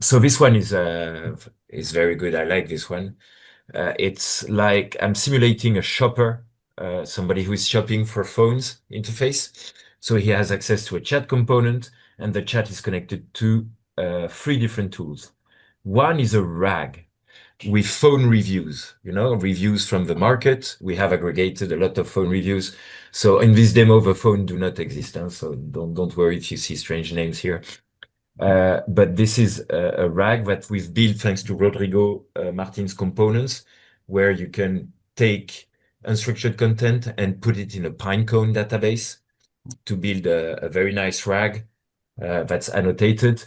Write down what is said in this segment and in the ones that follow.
So this one is very good. I like this one. It's like I'm simulating a shopper, somebody who is shopping for phones interface. So he has access to a chat component, and the chat is connected to three different tools. One is a RAG with phone reviews, reviews from the market. We have aggregated a lot of phone reviews. So in this demo, the phone do not exist. So don't worry if you see strange names here. But this is a RAG that we've built thanks to Rodrigo Martin's components, where you can take unstructured content and put it in a Pinecone database to build a very nice RAG that's annotated.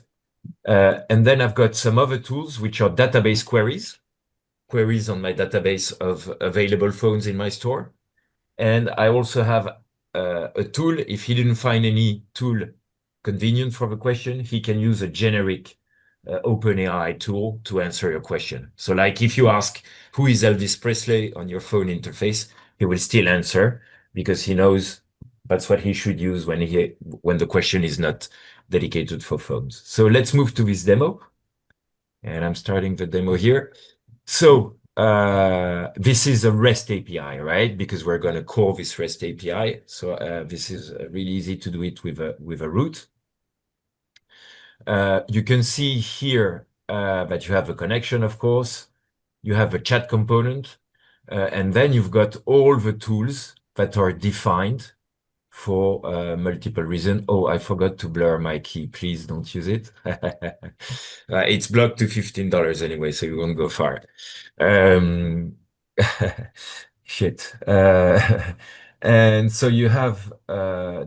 And then I've got some other tools, which are database queries on my database of available phones in my store. And I also have a tool. If he didn't find any tool convenient for the question, he can use a generic OpenAI tool to answer your question. So like if you ask, who is Elvis Presley on your phone interface, he will still answer because he knows that's what he should use when the question is not dedicated for phones. So let's move to this demo. And I'm starting the demo here. So this is a REST API, right? Because we're going to call this REST API. So this is really easy to do it with a route. You can see here that you have a connection, of course. You have a chat component. And then you've got all the tools that are defined for multiple reasons. Oh, I forgot to blur my key. Please don't use it. It's blocked to $15 anyway, so you won't go far. Shit. And so you have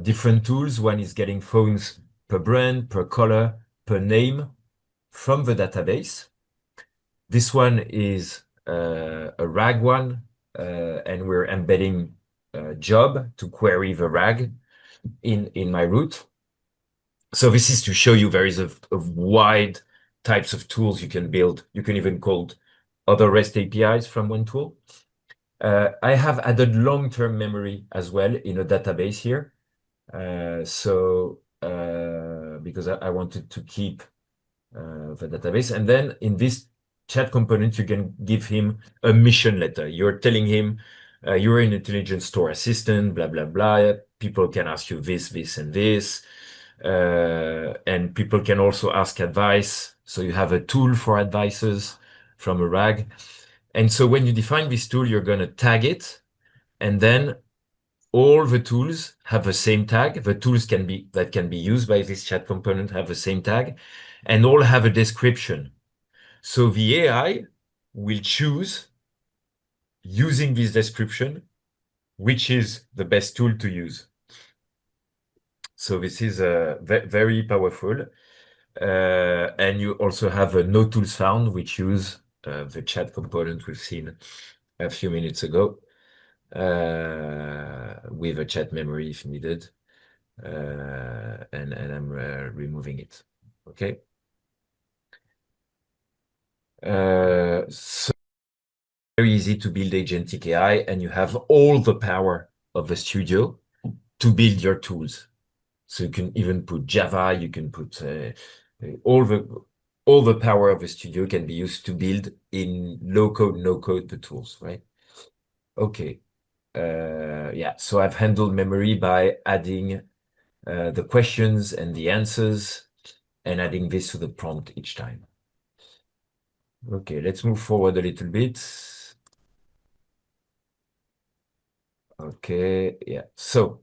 different tools. One is getting phones per brand, per color, per name from the database. This one is a RAG one, and we're embedding a job to query the RAG in my route. So this is to show you there is a wide types of tools you can build. You can even call other REST APIs from one tool. I have added long-term memory as well in a database here. Because I wanted to keep the database. And then in this chat component, you can give him a mission letter. You're telling him you're an intelligent store assistant, blah, blah, blah. People can ask you this, this, and this. And people can also ask advice. So you have a tool for advices from a RAG. And so when you define this tool, you're going to tag it. And then all the tools have the same tag. The tools that can be used by this chat component have the same tag, and all have a description. So the AI will choose, using this description, which is the best tool to use. So this is very powerful. And you also have a no tools found, which use the chat component we've seen a few minutes ago, with a chat memory if needed. And I'm removing it. Okay. So very easy to build agentic AI, and you have all the power of the studio to build your tools. So you can even put Java, you can put all the power of the studio can be used to build in low code, no code the tools, right? Okay. Yeah, so I've handled memory by adding the questions and the answers and adding this to the prompt each time. Okay, let's move forward a little bit. Okay, yeah. So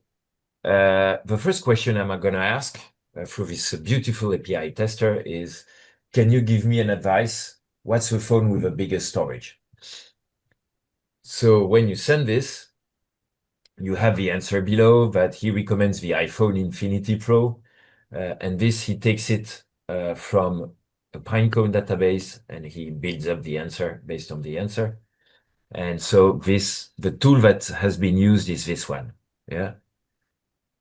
the first question I'm going to ask through this beautiful API tester is, can you give me an advice? What's the phone with the biggest storage? So when you send this, you have the answer below that he recommends the iPhone Infinity Pro. And this, he takes it from a Pinecone database and he builds up the answer based on the answer. And so the tool that has been used is this one. Yeah.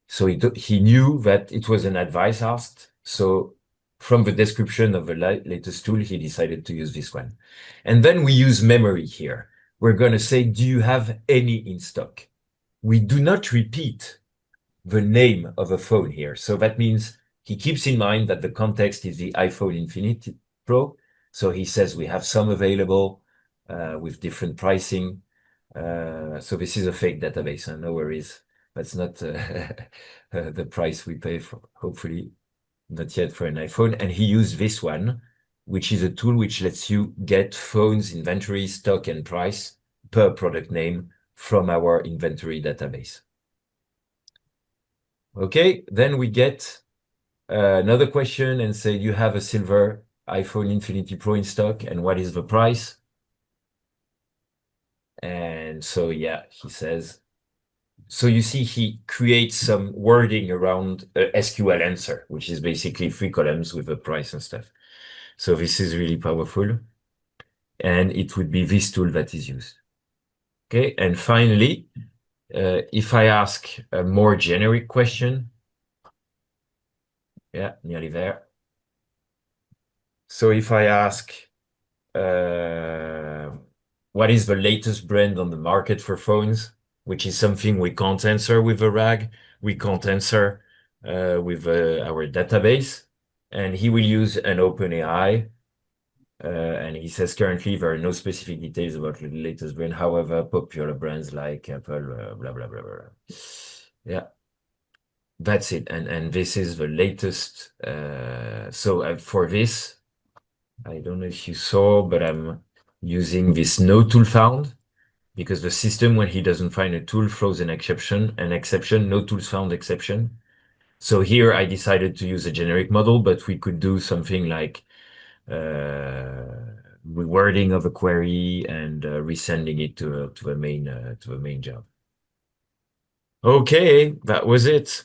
So he knew that it was an advice asked. So from the description of the latest tool, he decided to use this one. And then we use memory here. We're going to say, do you have any in stock? We do not repeat the name of a phone here. So that means he keeps in mind that the context is the iPhone Pro. So he says we have some available with different pricing. So this is a fake database, no worries. That's not the price we pay for, hopefully not yet, for an iPhone. And he used this one, which is a tool which lets you get phones inventory, stock, and price per product name from our inventory database. Okay, then we get another question and say, you have a silver iPhone Infinity Pro in stock, and what is the price? And so, yeah, he says, so you see, he creates some wording around a SQL answer, which is basically 3 columns with a price and stuff. So this is really powerful. And it would be this tool that is used. Okay, and finally, if I ask a more generic question, yeah, nearly there. So if I ask, what is the latest brand on the market for phones, which is something we can't answer with a RAG, we can't answer with our database, and he will use an OpenAI. And he says currently there are no specific details about the latest brand. However, popular brands like Apple, blah, blah, blah, blah. Yeah, that's it. And this is the latest. So for this, I don't know if you saw, but I'm using this no tool found, because the system, when he doesn't find a tool, throws an exception, no tools found exception. So here I decided to use a generic model, but we could do something like rewording of a query and resending it to a main job. Okay, that was it.